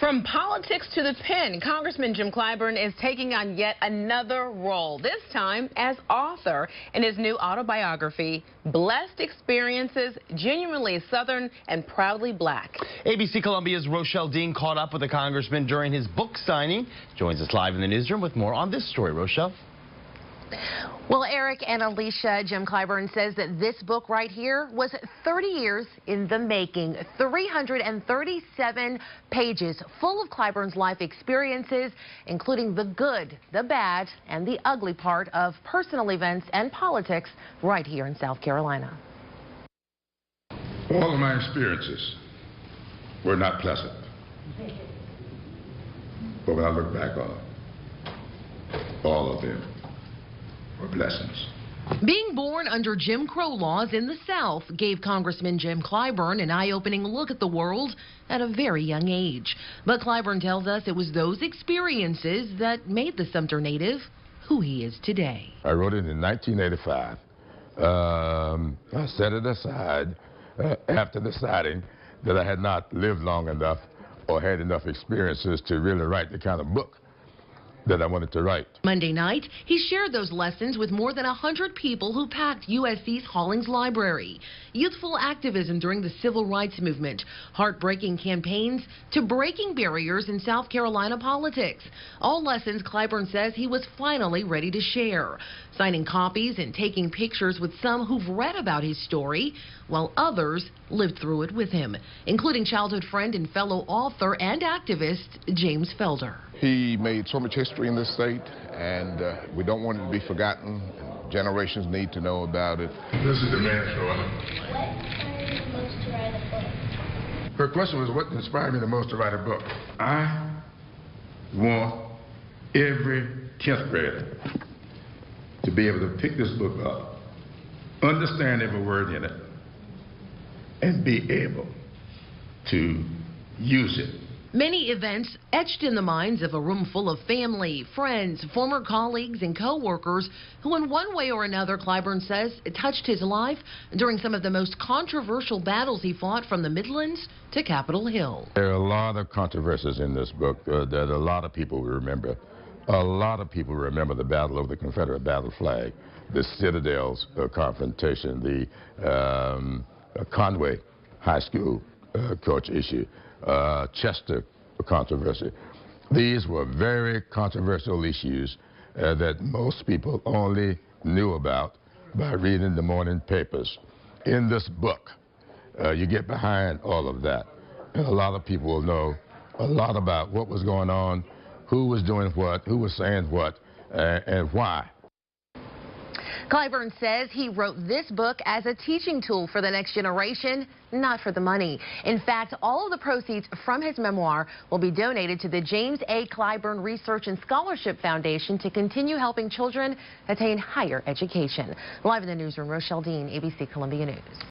From politics to the pen, Congressman Jim Clyburn is taking on yet another role, this time as author in his new autobiography, Blessed Experiences, Genuinely Southern and Proudly Black. ABC Columbia's Rochelle Dean caught up with the congressman during his book signing. Joins us live in the newsroom with more on this story. Rochelle? Well, Eric and Alicia, Jim Clyburn says that this book right here was 30 years in the making. 337 pages full of Clyburn's life experiences, including the good, the bad, and the ugly part of personal events and politics right here in South Carolina. All of my experiences were not pleasant. But when I look back on it, all of them were blessings. Being born under Jim Crow laws in the South gave Congressman Jim Clyburn an eye-opening look at the world at a very young age. But Clyburn tells us it was those experiences that made the Sumter native who he is today. I wrote it in 1985. I set it aside after deciding that I had not lived long enough or had enough experiences to really write the kind of book that I wanted to write. Monday night, he shared those lessons with more than 100 people who packed USC's Hollings Library. Youthful activism during the Civil Rights Movement, heartbreaking campaigns to breaking barriers in South Carolina politics. All lessons Clyburn says he was finally ready to share, signing copies and taking pictures with some who've read about his story, while others lived through it with him, including childhood friend and fellow author and activist James Felder. He made so much history in this state, and we don't want it to be forgotten. Generations need to know about it. This is the man show. What inspired you most to write a book? Her question was, what inspired me the most to write a book? I want every 10th grader to be able to pick this book up, understand every word in it, and be able to use it. Many events etched in the minds of a room full of family, friends, former colleagues, and co-workers who in one way or another, Clyburn says, touched his life during some of the most controversial battles he fought from the Midlands to Capitol Hill. There are a lot of controversies in this book that a lot of people will remember. A lot of people remember the battle over the Confederate battle flag, the Citadel's confrontation, the Conway High School coach issue, Chester controversy. These were very controversial issues that most people only knew about by reading the morning papers. In this book, you get behind all of that, and a lot of people will know a lot about what was going on, who was doing what, who was saying what, and why. Clyburn says he wrote this book as a teaching tool for the next generation, not for the money. In fact, all of the proceeds from his memoir will be donated to the James A. Clyburn Research and Scholarship Foundation to continue helping children attain higher education. Live in the newsroom, Rochelle Dean, ABC Columbia News.